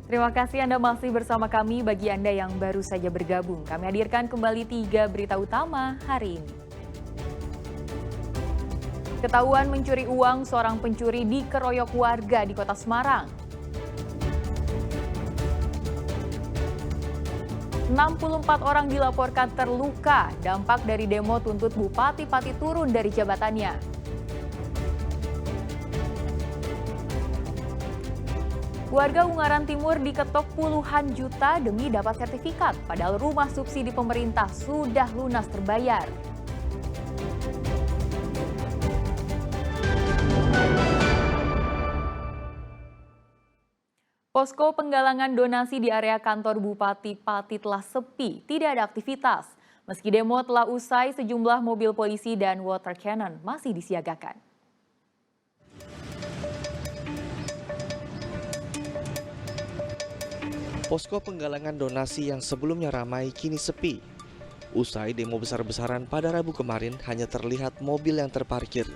Terima kasih Anda masih bersama kami. Bagi Anda yang baru saja bergabung, kami hadirkan kembali 3 berita utama hari ini. Ketahuan mencuri uang, seorang pencuri dikeroyok warga di Kota Semarang. 64 orang dilaporkan terluka, dampak dari demo tuntut Bupati Pati turun dari jabatannya. Warga Ungaran Timur diketok puluhan juta demi dapat sertifikat, padahal rumah subsidi pemerintah sudah lunas terbayar. Posko penggalangan donasi di area kantor Bupati Pati telah sepi, tidak ada aktivitas. Meski demo telah usai, sejumlah mobil polisi dan water cannon masih disiagakan. Posko penggalangan donasi yang sebelumnya ramai kini sepi. Usai demo besar-besaran pada Rabu kemarin hanya terlihat mobil yang terparkir.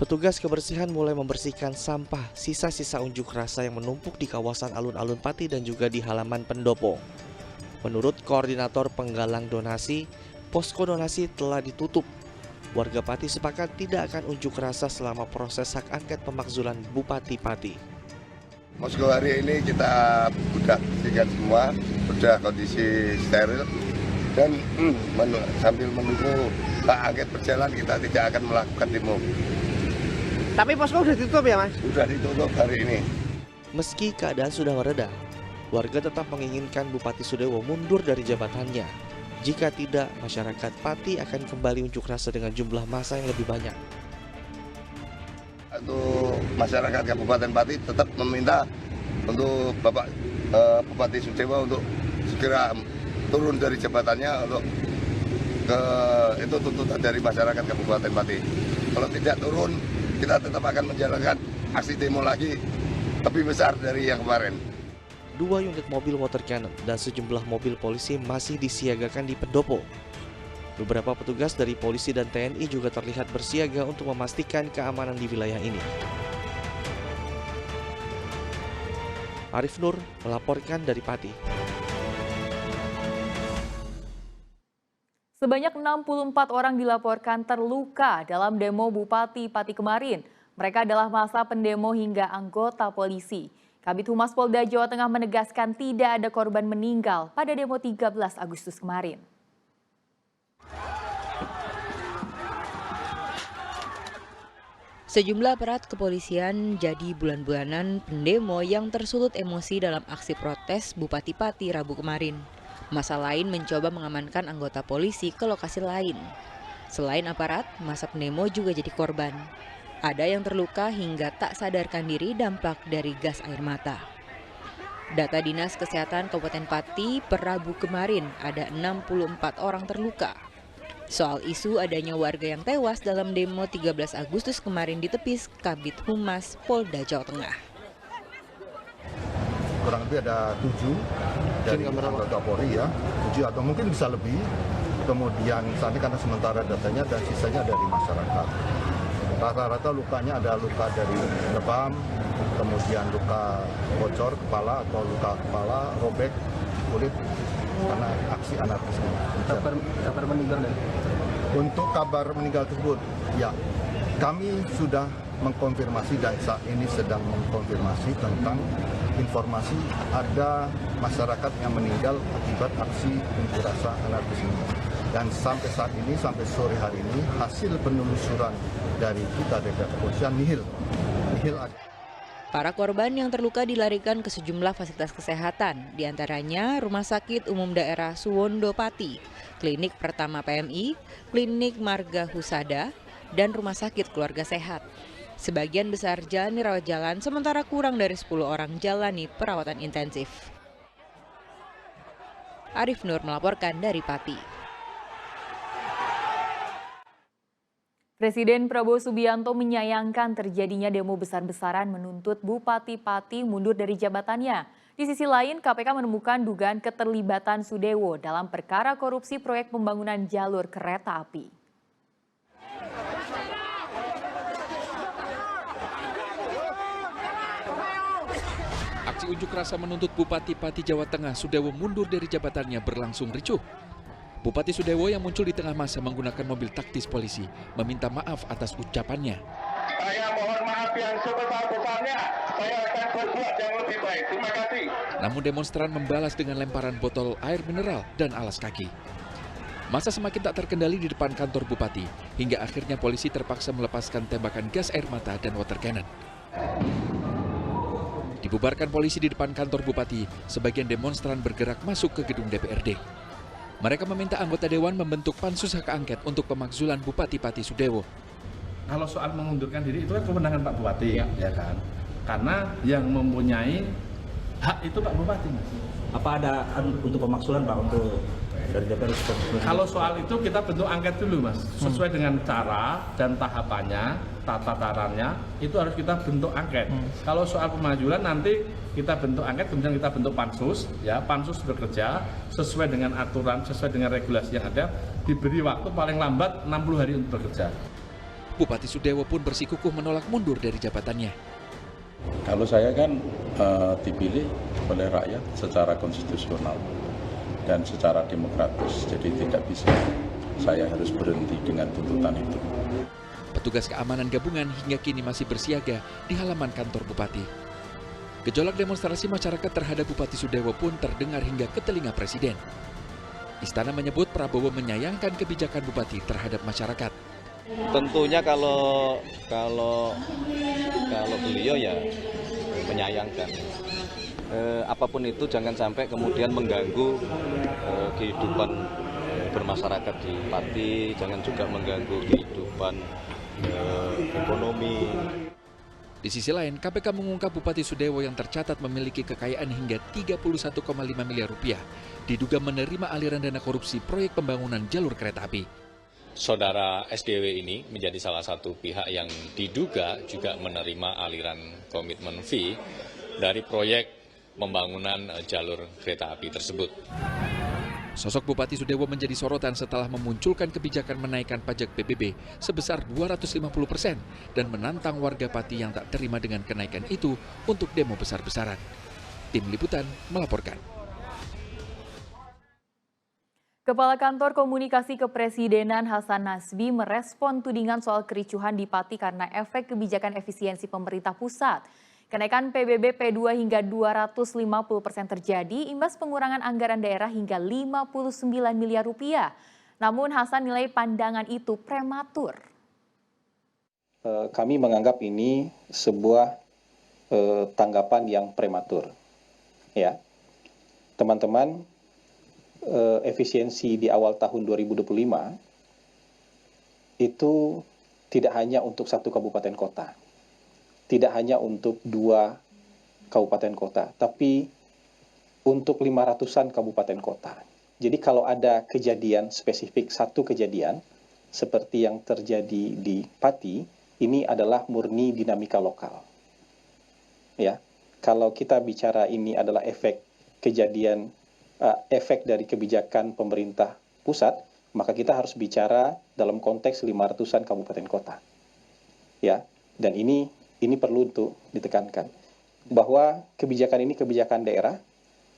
Petugas kebersihan mulai membersihkan sampah sisa-sisa unjuk rasa yang menumpuk di kawasan alun-alun Pati dan juga di halaman pendopo. Menurut koordinator penggalang donasi, posko donasi telah ditutup. Warga Pati sepakat tidak akan unjuk rasa selama proses hak angket pemakzulan Bupati Pati. Posko hari ini kita buka bersihkan semua, sudah kondisi steril dan sambil menunggu hak angket berjalan kita tidak akan melakukan demo. Tapi posko sudah ditutup ya Mas? Sudah ditutup hari ini. Meski keadaan sudah mereda, warga tetap menginginkan Bupati Sudewo mundur dari jabatannya. Jika tidak, masyarakat Pati akan kembali unjuk rasa dengan jumlah massa yang lebih banyak. Untuk masyarakat Kabupaten Pati tetap meminta untuk Bapak Bupati Sudewo untuk segera turun dari jabatannya untuk itu tuntutan dari masyarakat Kabupaten Pati. Kalau tidak turun, kita tetap akan menjalankan aksi demo lagi lebih besar dari yang kemarin. 2 unit mobil water cannon dan sejumlah mobil polisi masih disiagakan di pendopo. Beberapa petugas dari polisi dan TNI juga terlihat bersiaga untuk memastikan keamanan di wilayah ini. Arif Nur melaporkan dari Pati. Sebanyak 64 orang dilaporkan terluka dalam demo Bupati Pati kemarin. Mereka adalah massa pendemo hingga anggota polisi. Kabid Humas Polda Jawa Tengah menegaskan tidak ada korban meninggal pada demo 13 Agustus kemarin. Sejumlah aparat kepolisian jadi bulan-bulanan pendemo yang tersulut emosi dalam aksi protes Bupati Pati Rabu kemarin. Massa lain mencoba mengamankan anggota polisi ke lokasi lain. Selain aparat, massa pendemo juga jadi korban. Ada yang terluka hingga tak sadarkan diri dampak dari gas air mata. Data Dinas Kesehatan Kabupaten Pati per Rabu kemarin ada 64 orang terluka. Soal isu adanya warga yang tewas dalam demo 13 Agustus kemarin ditepis Kabid Humas Polda Jawa Tengah. Kurang lebih ada 7 dari anggota Polri ya, 7 atau mungkin bisa lebih. Kemudian saat ini karena sementara datanya dan sisanya dari masyarakat. Rata-rata lukanya ada luka dari lebam, kemudian luka bocor kepala atau luka kepala, robek kulit karena aksi anarkisme. Kabar meninggal ya? Untuk kabar meninggal tersebut, ya kami sudah mengkonfirmasi dan saat ini sedang mengkonfirmasi tentang informasi ada masyarakat yang meninggal akibat aksi unjuk rasa anarkisme. Dan sampai saat ini, sampai sore hari ini, hasil penelusuran dari kita dari kepolisian nihil ada. Para korban yang terluka dilarikan ke sejumlah fasilitas kesehatan, diantaranya Rumah Sakit Umum Daerah Suwondo Pati, Klinik Pertama PMI, Klinik Marga Husada, dan Rumah Sakit Keluarga Sehat. Sebagian besar jalani rawat jalan, sementara kurang dari 10 orang jalani perawatan intensif. Arif Nur melaporkan dari Pati. Presiden Prabowo Subianto menyayangkan terjadinya demo besar-besaran menuntut Bupati Pati mundur dari jabatannya. Di sisi lain, KPK menemukan dugaan keterlibatan Sudewo dalam perkara korupsi proyek pembangunan jalur kereta api. Aksi unjuk rasa menuntut Bupati Pati Jawa Tengah Sudewo mundur dari jabatannya berlangsung ricuh. Bupati Sudewo yang muncul di tengah masa menggunakan mobil taktis polisi meminta maaf atas ucapannya. Saya mohon maaf yang sebesar-besarnya. Saya akan berbuat yang lebih baik. Terima kasih. Namun demonstran membalas dengan lemparan botol air mineral dan alas kaki. Masa semakin tak terkendali di depan kantor Bupati, hingga akhirnya polisi terpaksa melepaskan tembakan gas air mata dan water cannon. Dibubarkan polisi di depan kantor Bupati, sebagian demonstran bergerak masuk ke gedung DPRD. Mereka meminta anggota Dewan membentuk pansus hak angket untuk pemakzulan Bupati Pati Sudewo. Kalau soal mengundurkan diri itu kan kewenangan Pak Bupati, ya kan? Karena yang mempunyai hak itu Pak Bupati, Mas. Apa ada untuk pemaksulan Pak untuk dari DPR? Kalau soal itu kita bentuk angket dulu, Mas. Sesuai dengan cara dan tahapannya, tata caranya, itu harus kita bentuk angket. Kalau soal pemajulan nanti kita bentuk angket, kemudian kita bentuk pansus, ya pansus bekerja sesuai dengan aturan, sesuai dengan regulasi yang ada, diberi waktu paling lambat 60 hari untuk bekerja. Bupati Sudewo pun bersikukuh menolak mundur dari jabatannya. Kalau saya kan dipilih oleh rakyat secara konstitusional dan secara demokratis, jadi tidak bisa saya harus berhenti dengan tuntutan itu. Petugas keamanan gabungan hingga kini masih bersiaga di halaman kantor Bupati. Gejolak demonstrasi masyarakat terhadap Bupati Sudewo pun terdengar hingga ke telinga Presiden. Istana menyebut Prabowo menyayangkan kebijakan Bupati terhadap masyarakat. Tentunya kalau beliau ya menyayangkan. Apapun itu jangan sampai kemudian mengganggu kehidupan bermasyarakat di Pati, jangan juga mengganggu kehidupan ekonomi. Di sisi lain, KPK mengungkap Bupati Sudewo yang tercatat memiliki kekayaan hingga 31,5 miliar rupiah, diduga menerima aliran dana korupsi proyek pembangunan jalur kereta api. Saudara SDW ini menjadi salah satu pihak yang diduga juga menerima aliran komitmen fee dari proyek pembangunan jalur kereta api tersebut. Sosok Bupati Sudewo menjadi sorotan setelah memunculkan kebijakan menaikkan pajak PBB sebesar 250% dan menantang warga Pati yang tak terima dengan kenaikan itu untuk demo besar-besaran. Tim Liputan melaporkan. Kepala Kantor Komunikasi Kepresidenan Hasan Nasbi merespon tudingan soal kericuhan di Pati karena efek kebijakan efisiensi pemerintah pusat. Kenaikan PBB P2 hingga 250% terjadi imbas pengurangan anggaran daerah hingga 59 miliar rupiah. Namun Hasan nilai pandangan itu prematur. Kami menganggap ini sebuah tanggapan yang prematur. Ya, teman-teman, efisiensi di awal tahun 2025 itu tidak hanya untuk satu kabupaten kota. Tidak hanya untuk 2 kabupaten kota, tapi untuk 500-an kabupaten kota. Jadi kalau ada kejadian spesifik, satu kejadian, seperti yang terjadi di Pati, ini adalah murni dinamika lokal. Ya, kalau kita bicara ini adalah efek kejadian, efek dari kebijakan pemerintah pusat, maka kita harus bicara dalam konteks 500-an kabupaten kota. Ya, dan ini perlu untuk ditekankan bahwa kebijakan ini kebijakan daerah,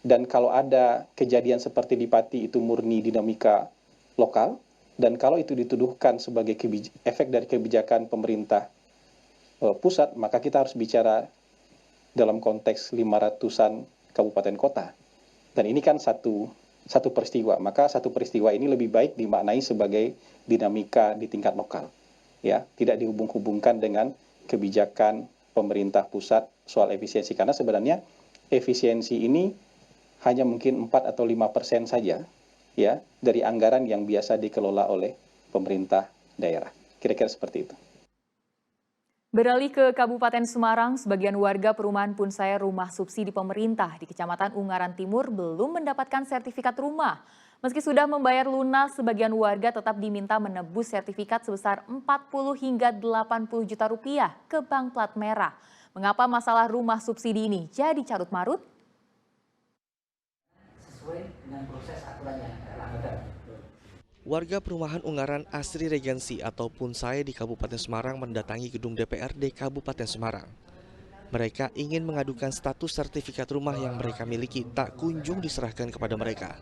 dan kalau ada kejadian seperti di Pati itu murni dinamika lokal, dan kalau itu dituduhkan sebagai efek dari kebijakan pemerintah pusat, maka kita harus bicara dalam konteks 500-an kabupaten kota. Dan ini kan satu peristiwa, maka satu peristiwa ini lebih baik dimaknai sebagai dinamika di tingkat lokal, ya, tidak dihubung-hubungkan dengan kebijakan pemerintah pusat soal efisiensi, karena sebenarnya efisiensi ini hanya mungkin 4 atau 5% saja, ya, dari anggaran yang biasa dikelola oleh pemerintah daerah. Kira-kira seperti itu. Beralih ke Kabupaten Semarang, sebagian warga perumahan Punsaya rumah subsidi pemerintah di Kecamatan Ungaran Timur belum mendapatkan sertifikat rumah. Meski sudah membayar lunas, sebagian warga tetap diminta menebus sertifikat sebesar 40 hingga 80 juta rupiah ke bank plat merah. Mengapa masalah rumah subsidi ini jadi carut-marut? Sesuai dengan proses aturan yang ada. Warga perumahan Ungaran Asri Regensi ataupun saya di Kabupaten Semarang mendatangi gedung DPRD Kabupaten Semarang. Mereka ingin mengadukan status sertifikat rumah yang mereka miliki tak kunjung diserahkan kepada mereka.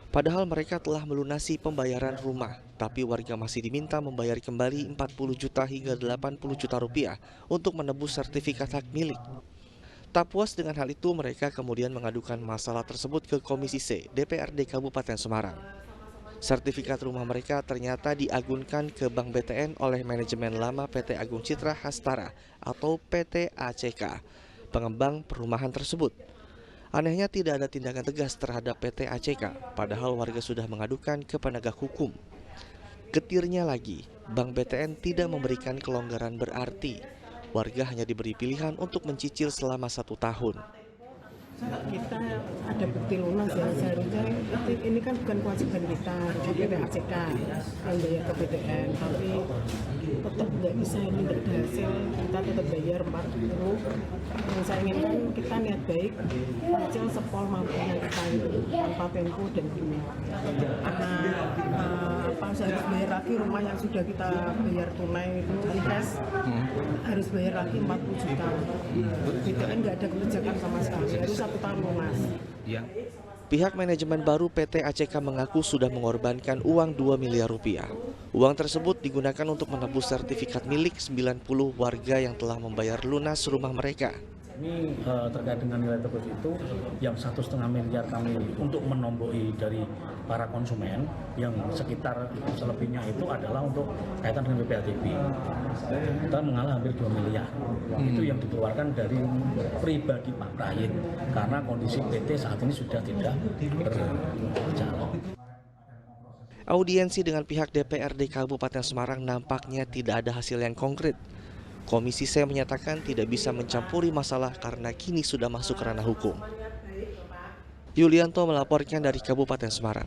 Padahal mereka telah melunasi pembayaran rumah, tapi warga masih diminta membayar kembali 40 juta hingga 80 juta rupiah untuk menebus sertifikat hak milik. Tak puas dengan hal itu, mereka kemudian mengadukan masalah tersebut ke Komisi C DPRD Kabupaten Semarang. Sertifikat rumah mereka ternyata diagunkan ke Bank BTN oleh manajemen lama PT Agung Citra Hastara atau PT ACK, pengembang perumahan tersebut. Anehnya tidak ada tindakan tegas terhadap PT ACK, padahal warga sudah mengadukan ke penegak hukum. Getirnya lagi, Bank BTN tidak memberikan kelonggaran berarti. Warga hanya diberi pilihan untuk mencicil selama 1 tahun. Kita ada bukti lunas ya, seharusnya ini kan bukan kewajiban kita, harusnya PT ACK yang bayar ke BTN, tapi tetap nggak bisa, ini nggak ada hasil, kita tetap bayar 40. Yang saya inginkan kita niat baik, kecil sepol mampunya kita itu tanpa tempo dan bunga. Karena saya harus bayar lagi rumah yang sudah kita bayar tunai itu cash, harus bayar lagi 40 juta. BTN nggak ada kebijakan sama sekali, harus 1 tahun lunas. Pihak manajemen baru PT ACK mengaku sudah mengorbankan uang 2 miliar rupiah. Uang tersebut digunakan untuk menebus sertifikat milik 90 warga yang telah membayar lunas rumah mereka. Ini terkait dengan nilai tebus itu yang 1,5 miliar kami untuk menomboi dari para konsumen, yang sekitar selebihnya itu adalah untuk kaitan dengan PPATB. Kita mengalah hampir 2 miliar. Itu yang dikeluarkan dari pribadi Pak Prayit karena kondisi PT saat ini sudah tidak berjalan. Audiensi dengan pihak DPRD Kabupaten Semarang nampaknya tidak ada hasil yang konkret. Komisi C menyatakan tidak bisa mencampuri masalah karena kini sudah masuk ranah hukum. Yulianto melaporkan dari Kabupaten Semarang.